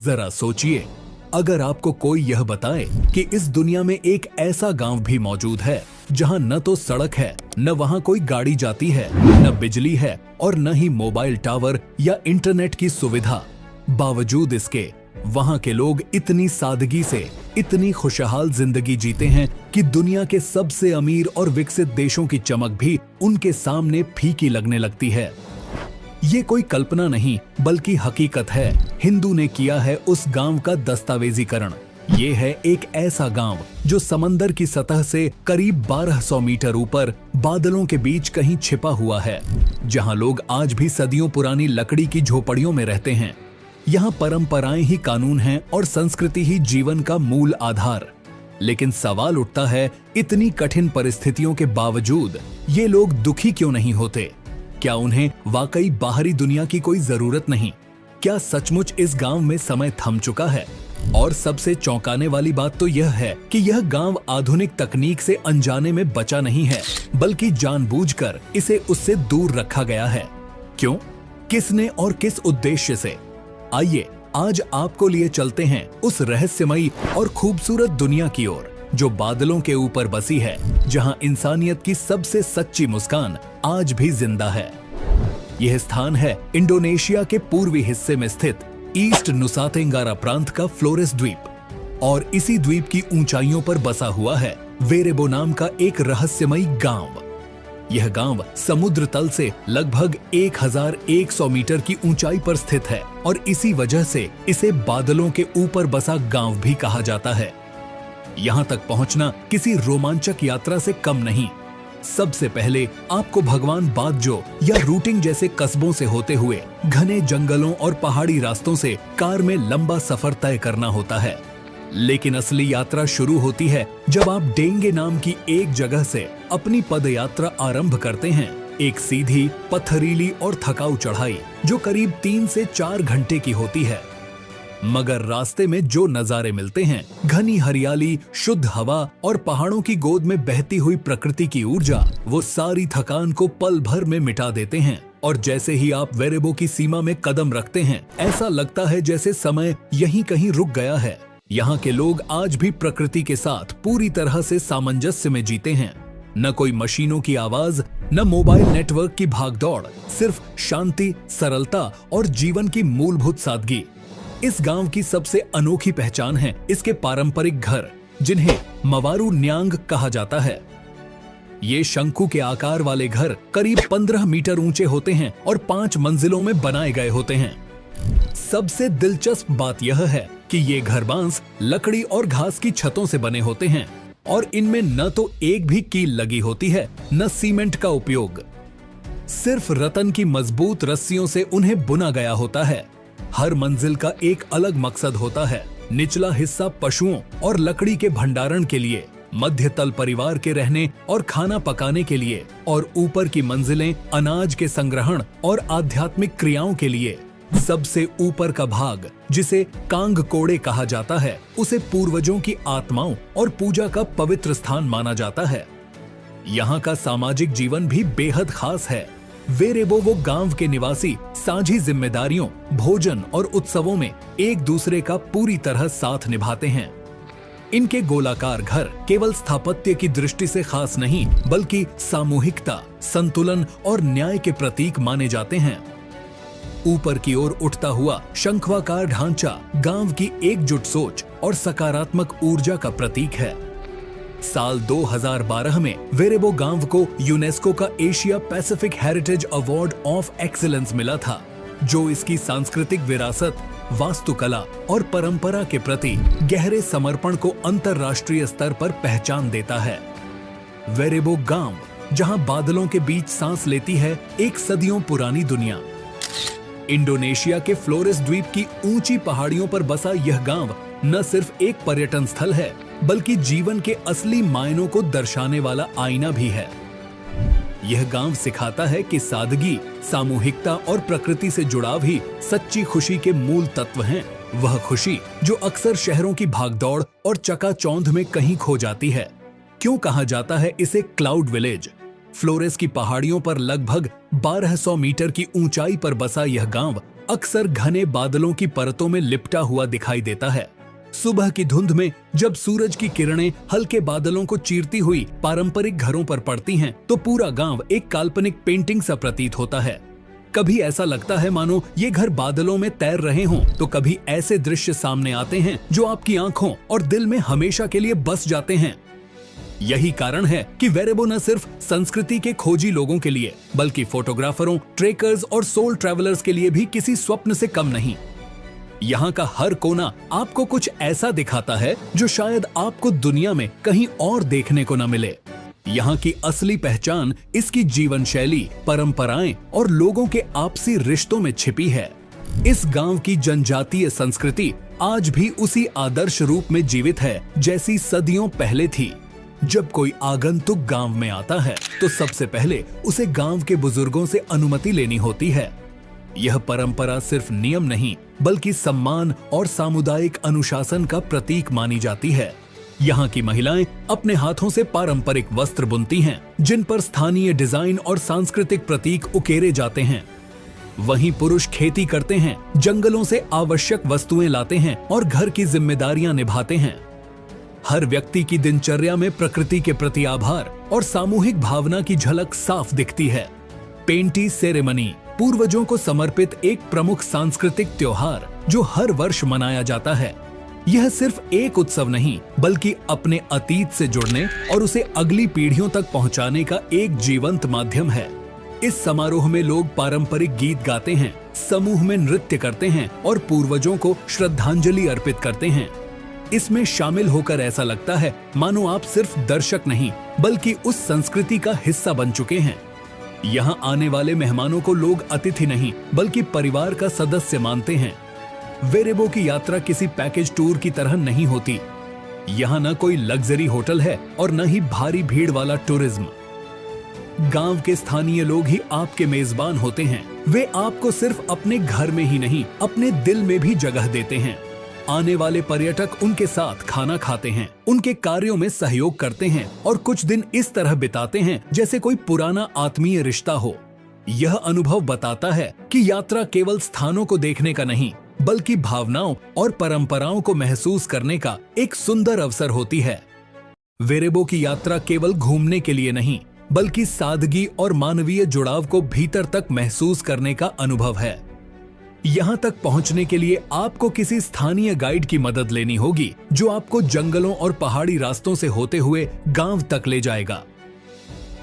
जरा सोचिए, अगर आपको कोई यह बताए कि इस दुनिया में एक ऐसा गांव भी मौजूद है जहां न तो सड़क है, न वहां कोई गाड़ी जाती है, न बिजली है और न ही मोबाइल टावर या इंटरनेट की सुविधा, बावजूद इसके वहां के लोग इतनी सादगी से इतनी खुशहाल जिंदगी जीते हैं कि दुनिया के सबसे अमीर और विकसित देशों की चमक भी उनके सामने फीकी लगने लगती है। ये कोई कल्पना नहीं बल्कि हकीकत है। हिंदू ने किया है उस गांव का दस्तावेजीकरण। ये है एक ऐसा गांव जो समंदर की सतह से करीब 1200 मीटर ऊपर बादलों के बीच कहीं छिपा हुआ है, जहां लोग आज भी सदियों पुरानी लकड़ी की झोपड़ियों में रहते हैं। यहाँ परंपराएं ही कानून हैं और संस्कृति ही जीवन का मूल आधार। लेकिन सवाल उठता है, इतनी कठिन परिस्थितियों के बावजूद ये लोग दुखी क्यों नहीं होते? क्या उन्हें वाकई बाहरी दुनिया की कोई जरूरत नहीं? क्या सचमुच इस गांव में समय थम चुका है? और सबसे चौंकाने वाली बात तो यह है कि यह गांव आधुनिक तकनीक से अनजाने में बचा नहीं है, बल्कि जानबूझकर इसे उससे दूर रखा गया है। क्यों, किसने और किस उद्देश्य से? आइए आज आपको लिए चलते हैं उस रहस्यमयी और खूबसूरत दुनिया की ओर जो बादलों के ऊपर बसी है, जहां इंसानियत की सबसे सच्ची मुस्कान आज भी जिंदा है। यह स्थान है इंडोनेशिया के पूर्वी हिस्से में स्थित ईस्ट नुसा तेंगारा प्रांत का फ्लोरेस द्वीप, और इसी द्वीप की ऊंचाइयों पर बसा हुआ है वेरेबो नाम का एक रहस्यमयी गांव। यह गांव समुद्र तल से लगभग 1100 मीटर की ऊंचाई पर स्थित है और इसी वजह से इसे बादलों के ऊपर बसा गांव भी कहा जाता है। यहाँ तक पहुंचना किसी रोमांचक यात्रा से कम नहीं। सबसे पहले आपको भगवान बादजो या रूटिंग जैसे कस्बों से होते हुए घने जंगलों और पहाड़ी रास्तों से कार में लंबा सफर तय करना होता है। लेकिन असली यात्रा शुरू होती है जब आप डेंगे नाम की एक जगह से अपनी पदयात्रा आरंभ करते हैं। एक सीधी, पथरीली और थकाऊ चढ़ाई जो करीब 3 से 4 घंटे की होती है। मगर रास्ते में जो नजारे मिलते हैं, घनी हरियाली, शुद्ध हवा और पहाड़ों की गोद में बहती हुई प्रकृति की ऊर्जा, वो सारी थकान को पल भर में मिटा देते हैं। और जैसे ही आप वेरेबो की सीमा में कदम रखते हैं, ऐसा लगता है जैसे समय यहीं कहीं रुक गया है। यहाँ के लोग आज भी प्रकृति के साथ पूरी तरह से सामंजस्य में जीते हैं। न कोई मशीनों की आवाज, न मोबाइल नेटवर्क की भागदौड़, सिर्फ शांति, सरलता और जीवन की मूलभूत सादगी। इस गांव की सबसे अनोखी पहचान है इसके पारंपरिक घर, जिन्हें मवारू न्यांग कहा जाता है। ये शंकु के आकार वाले घर करीब 15 मीटर ऊंचे होते हैं और 5 मंजिलों में बनाए गए होते हैं। सबसे दिलचस्प बात यह है कि ये घर बांस, लकड़ी और घास की छतों से बने होते हैं और इनमें न तो एक भी कील लगी होती है, न सीमेंट का उपयोग। सिर्फ रतन की मजबूत रस्सियों से उन्हें बुना गया होता है। हर मंजिल का एक अलग मकसद होता है। निचला हिस्सा पशुओं और लकड़ी के भंडारण के लिए, मध्य तल परिवार के रहने और खाना पकाने के लिए, और ऊपर की मंजिलें अनाज के संग्रहण और आध्यात्मिक क्रियाओं के लिए। सबसे ऊपर का भाग, जिसे कांग कोड़े कहा जाता है, उसे पूर्वजों की आत्माओं और पूजा का पवित्र स्थान माना जाता है। यहाँ का सामाजिक जीवन भी बेहद खास है। वेरेबो वो गांव के निवासी साझी जिम्मेदारियों, भोजन और उत्सवों में एक दूसरे का पूरी तरह साथ निभाते हैं। इनके गोलाकार घर केवल स्थापत्य की दृष्टि से खास नहीं, बल्कि सामूहिकता, संतुलन और न्याय के प्रतीक माने जाते हैं। ऊपर की ओर उठता हुआ शंखवाकार ढांचा गांव की एकजुट सोच और सकारात्मक ऊर्जा का प्रतीक है। साल 2012 में वेरेबो गांव को यूनेस्को का Asia Pacific heritage award of excellence मिला था, जो इसकी सांस्कृतिक विरासत, वास्तुकला और परंपरा के प्रति गहरे समर्पण को अंतरराष्ट्रीय स्तर पर पहचान देता है। वेरेबो गांव, जहां बादलों के बीच सांस लेती है एक सदियों पुरानी दुनिया। इंडोनेशिया के फ्लोरेस द्वीप की ऊंची पहाड़ियों पर बसा यह गांव न सिर्फ एक पर्यटन स्थल है, बल्कि जीवन के असली मायनों को दर्शाने वाला आईना भी है। यह गांव सिखाता है कि सादगी, सामूहिकता और प्रकृति से जुड़ाव ही सच्ची खुशी के मूल तत्व हैं। वह खुशी जो अक्सर शहरों की भागदौड़ और चकाचौंध में कहीं खो जाती है। क्यों कहा जाता है इसे क्लाउड विलेज? फ्लोरेस की पहाड़ियों पर लगभग 1200 मीटर की ऊंचाई पर बसा यह गांव अक्सर घने बादलों की परतों में लिपटा हुआ दिखाई देता है। सुबह की धुंध में जब सूरज की किरणें हल्के बादलों को चीरती हुई पारंपरिक घरों पर पड़ती हैं, तो पूरा गांव एक काल्पनिक पेंटिंग सा प्रतीत होता है। कभी ऐसा लगता है मानो ये घर बादलों में तैर रहे हों, तो कभी ऐसे दृश्य सामने आते हैं जो आपकी आंखों और दिल में हमेशा के लिए बस जाते हैं। यही कारण है कि वेरेबो न सिर्फ संस्कृति के खोजी लोगों के लिए, बल्कि फोटोग्राफरों, ट्रेकर्स और सोल ट्रैवलर्स के लिए भी किसी स्वप्न से कम नहीं। यहाँ का हर कोना आपको कुछ ऐसा दिखाता है जो शायद आपको दुनिया में कहीं और देखने को न मिले। यहाँ की असली पहचान इसकी जीवन शैली, परंपराएं और लोगों के आपसी रिश्तों में छिपी है। इस गांव की जनजातीय संस्कृति आज भी उसी आदर्श रूप में जीवित है जैसी सदियों पहले थी। जब कोई आगंतुक गांव में आता है तो सबसे पहले उसे गांव के बुजुर्गों से अनुमति लेनी होती है। यह परंपरा सिर्फ नियम नहीं, बल्कि सम्मान और सामुदायिक अनुशासन का प्रतीक मानी जाती है। यहाँ की महिलाएं अपने हाथों से पारंपरिक वस्त्र बुनती हैं, जिन पर स्थानीय डिजाइन और सांस्कृतिक प्रतीक उकेरे जाते हैं। वहीं पुरुष खेती करते हैं, जंगलों से आवश्यक वस्तुएं लाते हैं और घर की जिम्मेदारियां निभाते हैं। हर व्यक्ति की दिनचर्या में प्रकृति के प्रति आभार और सामूहिक भावना की झलक साफ दिखती है। पेंटी सेरेमनी पूर्वजों को समर्पित एक प्रमुख सांस्कृतिक त्योहार जो हर वर्ष मनाया जाता है। यह सिर्फ एक उत्सव नहीं, बल्कि अपने अतीत से जुड़ने और उसे अगली पीढ़ियों तक पहुंचाने का एक जीवंत माध्यम है। इस समारोह में लोग पारंपरिक गीत गाते हैं, समूह में नृत्य करते हैं और पूर्वजों को श्रद्धांजलि अर्पित करते हैं। इसमें शामिल होकर ऐसा लगता है मानो आप सिर्फ दर्शक नहीं, बल्कि उस संस्कृति का हिस्सा बन चुके हैं। यहाँ आने वाले मेहमानों को लोग अतिथि नहीं, बल्कि परिवार का सदस्य मानते हैं। वेरेबो की यात्रा किसी पैकेज टूर की तरह नहीं होती। यहाँ न कोई लग्जरी होटल है और न ही भारी भीड़ वाला टूरिज्म। गांव के स्थानीय लोग ही आपके मेजबान होते हैं। वे आपको सिर्फ अपने घर में ही नहीं, अपने दिल में भी जगह देते हैं। आने वाले पर्यटक उनके साथ खाना खाते हैं, उनके कार्यों में सहयोग करते हैं और कुछ दिन इस तरह बिताते हैं जैसे कोई पुराना आत्मीय रिश्ता हो। यह अनुभव बताता है कि यात्रा केवल स्थानों को देखने का नहीं, बल्कि भावनाओं और परंपराओं को महसूस करने का एक सुंदर अवसर होती है। वेरेबो की यात्रा केवल घूमने के लिए नहीं, बल्कि सादगी और मानवीय जुड़ाव को भीतर तक महसूस करने का अनुभव है। यहाँ तक पहुँचने के लिए आपको किसी स्थानीय गाइड की मदद लेनी होगी, जो आपको जंगलों और पहाड़ी रास्तों से होते हुए गांव तक ले जाएगा।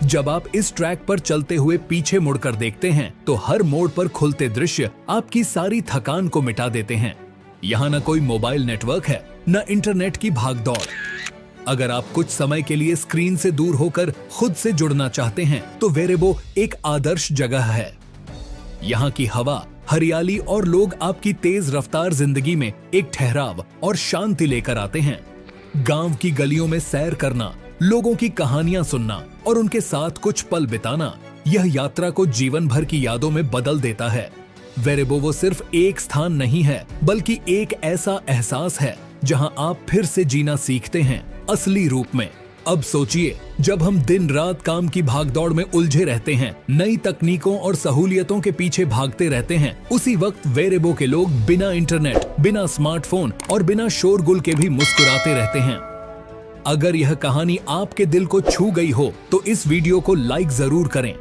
जब आप इस ट्रैक पर चलते हुए पीछे मुड़कर देखते हैं, तो हर मोड़ पर खुलते दृश्य आपकी सारी थकान को मिटा देते हैं। यहाँ न कोई मोबाइल नेटवर्क है, न इंटरनेट की भागदौड़। अगर आप कुछ समय के लिए स्क्रीन से दूर होकर खुद से जुड़ना चाहते हैं, तो वेरेबो एक आदर्श जगह है। यहाँ की हवा, हरियाली और लोग आपकी तेज रफ्तार जिंदगी में एक ठहराव और शांति लेकर आते हैं। गांव की गलियों में सैर करना, लोगों की कहानियां सुनना और उनके साथ कुछ पल बिताना, यह यात्रा को जीवन भर की यादों में बदल देता है। वेरेबो वो सिर्फ एक स्थान नहीं है, बल्कि एक ऐसा एहसास है जहां आप फिर से जीना सीखते हैं, असली रूप में। अब सोचिए, जब हम दिन रात काम की भागदौड़ में उलझे रहते हैं, नई तकनीकों और सहूलियतों के पीछे भागते रहते हैं, उसी वक्त वेरेबो के लोग बिना इंटरनेट, बिना स्मार्टफोन और बिना शोरगुल के भी मुस्कुराते रहते हैं। अगर यह कहानी आपके दिल को छू गई हो, तो इस वीडियो को लाइक जरूर करें